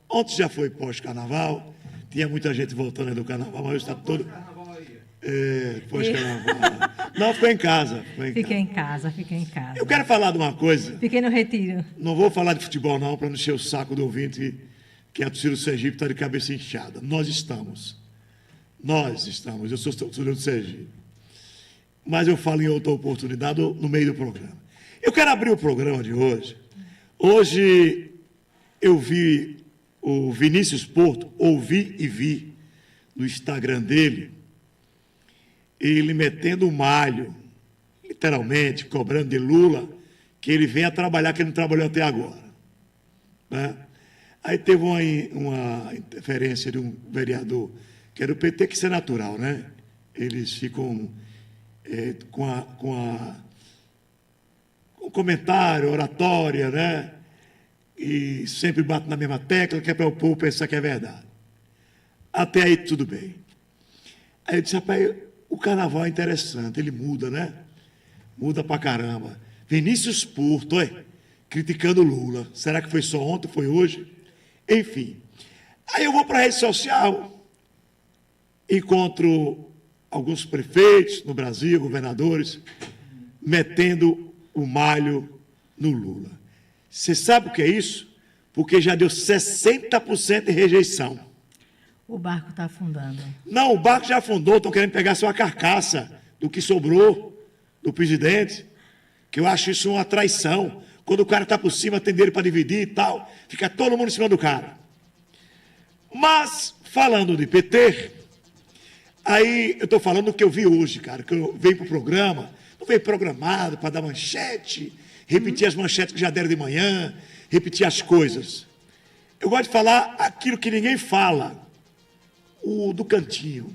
Ontem já foi pós-carnaval, tinha muita gente voltando aí do carnaval, mas hoje está todo... pós-carnaval. Não, ficou em casa. Fiquei em casa. Eu quero falar de uma coisa. Fiquei no retiro. Não vou falar de futebol, não, para não encher o saco do ouvinte, que a torcida do Sergipe está de cabeça inchada. Nós estamos. Eu sou torcedor do Sergipe. Mas eu falo em outra oportunidade no meio do programa. Eu quero abrir o programa de hoje. Hoje eu vi o Vinícius Porto, ouvi e vi no Instagram dele, ele metendo um malho, literalmente, cobrando de Lula, que ele venha trabalhar, que ele não trabalhou até agora. Né? Aí teve uma interferência de um vereador, que era o PT, que isso é natural, né? Eles ficam com comentário, oratória, né? E sempre batem na mesma tecla, que é para o povo pensar que é verdade. Até aí tudo bem. Aí eu disse, rapaz, o carnaval é interessante, ele muda, né? Muda pra caramba. Vinícius Porto, criticando Lula. Será que foi só ontem, foi hoje? Enfim. Aí eu vou para a rede social, encontro alguns prefeitos no Brasil, governadores, metendo o malho no Lula. Você sabe o que é isso? Porque já deu 60% de rejeição. O barco está afundando. Não, o barco já afundou, estão querendo pegar só a carcaça do que sobrou do presidente, que eu acho isso uma traição. Quando o cara está por cima, tem dinheiro para dividir e tal, fica todo mundo em cima do cara. Mas, falando de PT, aí eu estou falando do que eu vi hoje, cara, que eu venho para o programa, não veio programado para dar manchete, repetir as manchetes que já deram de manhã, repetir as coisas. Eu gosto de falar aquilo que ninguém fala. O do cantinho.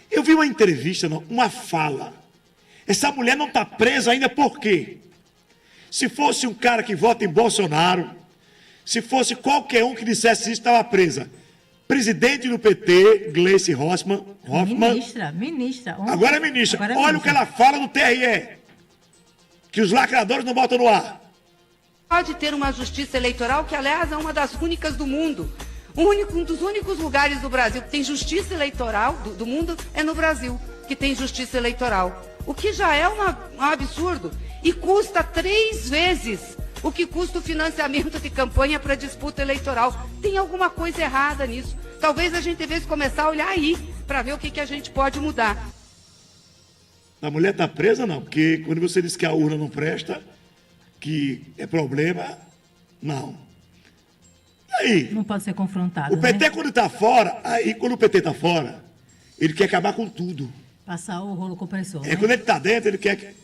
Eu vi uma entrevista, uma fala. Essa mulher não está presa ainda por quê? Se fosse um cara que vota em Bolsonaro, se fosse qualquer um que dissesse isso, estava presa. Presidente do PT, Gleice Hoffmann. Ministra. Agora é ministra. Olha o que ela fala do TRE. Que os lacradores não botam no ar. Pode ter uma justiça eleitoral que, aliás, é uma das únicas do mundo. Um dos únicos lugares do Brasil que tem justiça eleitoral do mundo é no Brasil, que tem justiça eleitoral. O que já é um absurdo e custa 3 vezes o que custa o financiamento de campanha para disputa eleitoral. Tem alguma coisa errada nisso. Talvez a gente devesse começar a olhar aí para ver o que a gente pode mudar. A mulher está presa, não, porque quando você diz que a urna não presta, que é problema, não. Aí, não pode ser confrontado. O PT, né? Quando está fora, aí quando o PT está fora, ele quer acabar com tudo. Passar o rolo compressor. Quando ele está dentro, ele quer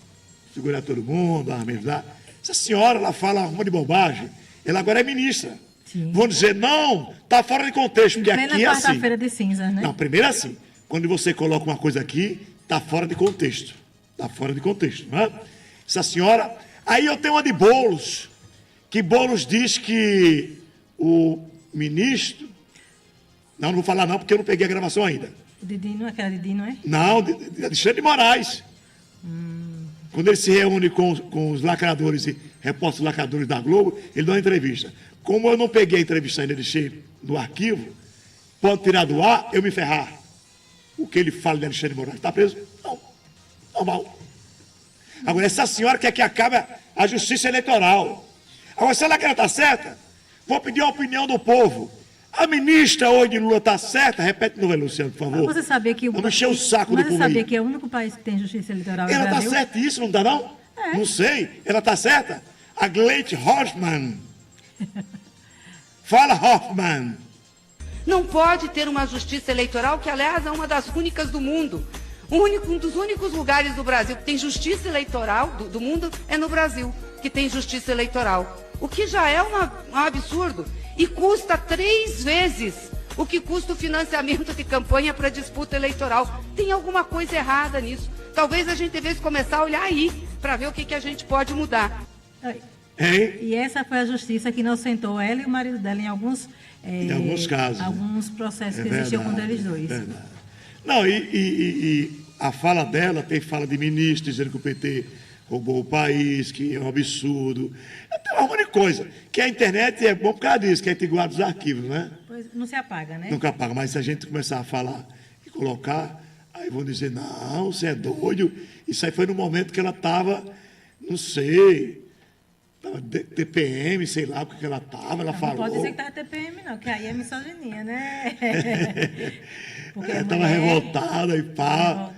segurar todo mundo, harmonizar. Essa senhora, ela fala uma de bobagem, ela agora é ministra. Sim. Vão dizer, não, está fora de contexto, porque aqui é assim. Quarta-feira de cinzas, né? Não, primeiro é assim. Quando você coloca uma coisa aqui, está fora de contexto. Está fora de contexto, não é? Essa senhora... Aí eu tenho uma de Boulos, que Boulos diz que o ministro... Não vou falar não, porque eu não peguei a gravação ainda. O Didi, aquela Didi, não é? Não, de Alexandre de Moraes. Quando ele se reúne com os lacradores e repórteres lacradores da Globo, ele dá uma entrevista. Como eu não peguei a entrevista ainda, deixei no arquivo, pode tirar do ar, eu me ferrar. O que ele fala de Alexandre de Moraes, está preso? Não, normal. Agora, essa senhora quer que acabe a justiça eleitoral. Agora, se ela quer estar certa, vou pedir a opinião do povo. A ministra hoje de Lula está certa? Repete de novo, Luciano, por favor. Você sabia que Vamos encher o saco do povo aí. Você sabia que é o único país que tem justiça eleitoral? Ela está certíssima, não está não? É. Não sei. Ela está certa? A Gleice Hoffmann. Fala, Hoffmann. Não pode ter uma justiça eleitoral que, aliás, é uma das únicas do mundo. Um dos únicos lugares do Brasil que tem justiça eleitoral do mundo é no Brasil, que tem justiça eleitoral. O que já é um absurdo e custa 3 vezes o que custa o financiamento de campanha para disputa eleitoral. Tem alguma coisa errada nisso. Talvez a gente devesse começar a olhar aí para ver o que a gente pode mudar. E essa foi a justiça que inocentou ela e o marido dela em alguns casos. Alguns processos que existiam contra eles dois. Verdade. Não, e a fala dela tem fala de ministro dizendo que o PT roubou o país, que é um absurdo. Tem uma monte de coisa. Que a internet é bom por causa disso, que a gente guarda os arquivos, né? não se apaga, né? Nunca apaga, mas se a gente começar a falar e colocar, aí vão dizer, não, você é doido. Isso aí foi no momento que ela estava, não sei, estava TPM, sei lá o que ela estava, ela falou. Não pode dizer que estava TPM, não, que aí é misoginia, né? Porque ela estava revoltada e pá.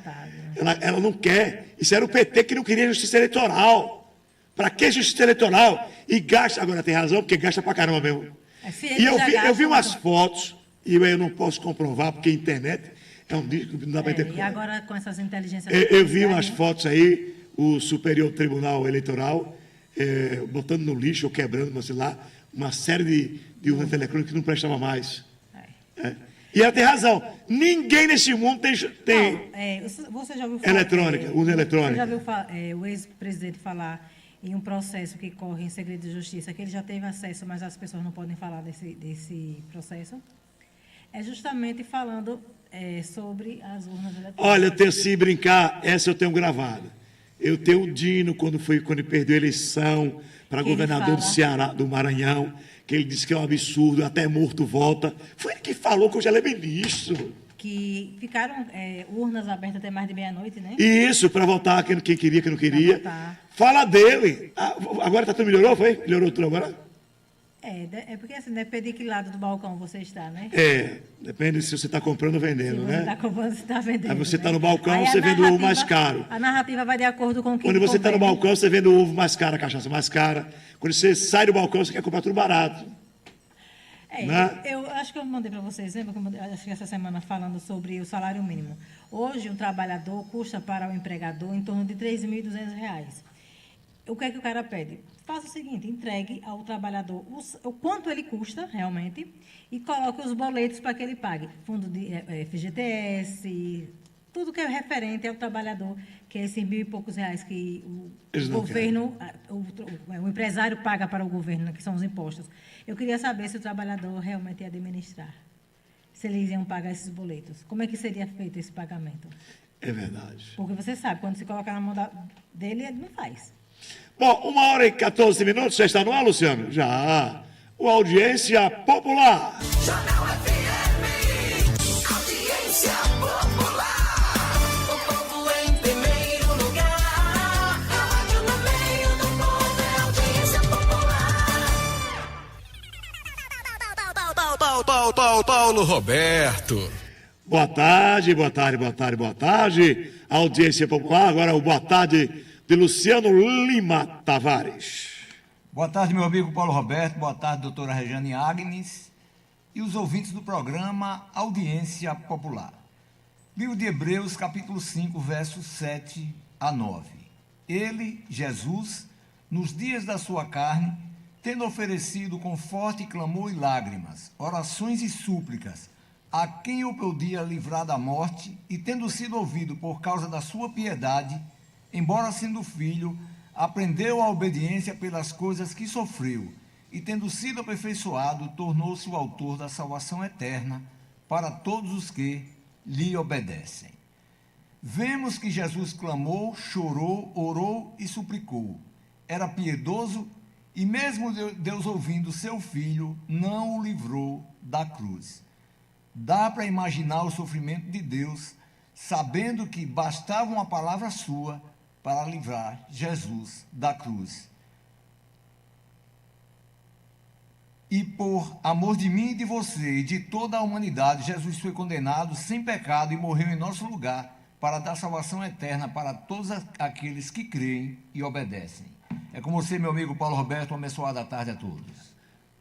Ela não quer. Isso era o PT que não queria justiça eleitoral. Para que justiça eleitoral? E gasta, agora tem razão, porque gasta pra caramba mesmo. E eu vi umas fotos, e eu não posso comprovar, porque a internet é um disco que não dá para entender. E agora com essas inteligências... Eu vi umas fotos aí, o Superior Tribunal Eleitoral, botando no lixo ou quebrando, sei lá, uma série de urnas eletrônicas que não prestava mais. E ela tem razão. Ninguém nesse mundo tem você já ouviu falar, eletrônica, urna eletrônica. Você já viu o ex-presidente falar em um processo que corre em segredo de justiça, que ele já teve acesso, mas as pessoas não podem falar desse processo? É justamente falando sobre as urnas eletrônicas. Olha, se brincar, essa eu tenho gravada. Eu tenho o Dino, quando ele perdeu a eleição para governador do Ceará, do Maranhão, que ele disse que é um absurdo, até morto volta. Foi ele que falou que eu já lembro disso. Que ficaram urnas abertas até mais de meia-noite, né? Isso, para votar quem queria, quem não queria. Fala dele. Agora tudo melhorou, foi? Melhorou tudo agora? Porque assim, depende de que lado do balcão você está, né? Depende se você está comprando ou vendendo, né? Se você está comprando, você está vendendo. Aí você está no balcão, você vende o ovo mais caro. A narrativa vai de acordo com o que... Quando você está no balcão, você vende o ovo mais caro, a cachaça mais cara. Quando você sai do balcão, você quer comprar tudo barato. Né? Eu acho que eu mandei para vocês, lembra que eu mandei, acho que essa semana, falando sobre o salário mínimo. Hoje, um trabalhador custa para o empregador em torno de R$ 3.200. O que é que o cara pede? Faça o seguinte, entregue ao trabalhador o quanto ele custa, realmente, e coloque os boletos para que ele pague. Fundo de FGTS, tudo que é referente ao trabalhador, que é esses R$ 1.000 e poucos que o governo, o empresário paga para o governo, que são os impostos. Eu queria saber se o trabalhador realmente ia administrar, se eles iam pagar esses boletos. Como é que seria feito esse pagamento? É verdade. Porque você sabe, quando se coloca na mão dele, ele não faz. Bom, 1h14, já está no ar, Luciano? Já. O Audiência Popular. Jornal FM, Audiência Popular. O povo em primeiro lugar. A rádio no meio do povo é Audiência Popular. Paulo Roberto. Boa tarde. Audiência Popular, agora o boa tarde de Luciano Lima Tavares. Boa tarde, meu amigo Paulo Roberto, boa tarde, doutora Regiane Agnes e os ouvintes do programa Audiência Popular. Livro de Hebreus, capítulo 5, versos 7 a 9. Ele, Jesus, nos dias da sua carne, tendo oferecido com forte clamor e lágrimas, orações e súplicas, a quem o podia livrar da morte, e tendo sido ouvido por causa da sua piedade, embora sendo filho, aprendeu a obediência pelas coisas que sofreu, e tendo sido aperfeiçoado, tornou-se o autor da salvação eterna para todos os que lhe obedecem. Vemos que Jesus clamou, chorou, orou e suplicou. Era piedoso e mesmo Deus ouvindo seu filho, não o livrou da cruz. Dá para imaginar o sofrimento de Deus, sabendo que bastava uma palavra sua para livrar Jesus da cruz. E por amor de mim e de você e de toda a humanidade, Jesus foi condenado sem pecado e morreu em nosso lugar para dar salvação eterna para todos aqueles que creem e obedecem. É com você, meu amigo Paulo Roberto, uma abençoada tarde a todos.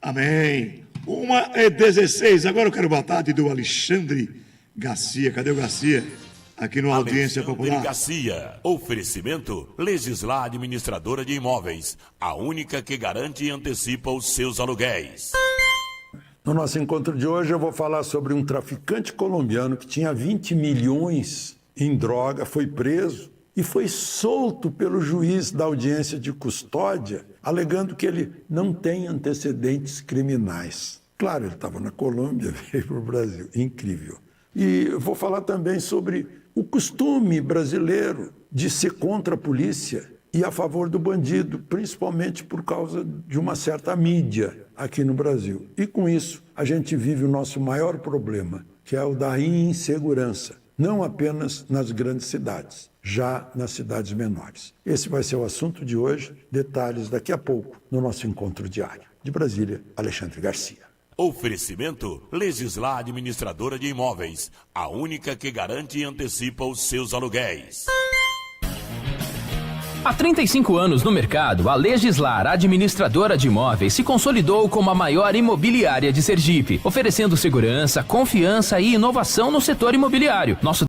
Amém. 1h16, agora eu quero boa tarde do Alexandre Garcia. Cadê o Garcia? Aqui no Audiência Popular. Garcia, oferecimento Legislar Administradora de Imóveis, a única que garante e antecipa os seus aluguéis. No nosso encontro de hoje eu vou falar sobre um traficante colombiano que tinha 20 milhões em droga, foi preso e foi solto pelo juiz da audiência de custódia, alegando que ele não tem antecedentes criminais. Claro, ele estava na Colômbia, veio para o Brasil. Incrível. E eu vou falar também sobre o costume brasileiro de ser contra a polícia e a favor do bandido, principalmente por causa de uma certa mídia aqui no Brasil. E com isso, a gente vive o nosso maior problema, que é o da insegurança, não apenas nas grandes cidades, já nas cidades menores. Esse vai ser o assunto de hoje, detalhes daqui a pouco no nosso encontro diário. De Brasília, Alexandre Garcia. Oferecimento Legislar Administradora de Imóveis, a única que garante e antecipa os seus aluguéis. Há 35 anos no mercado, a Legislar Administradora de Imóveis se consolidou como a maior imobiliária de Sergipe, oferecendo segurança, confiança e inovação no setor imobiliário. Nosso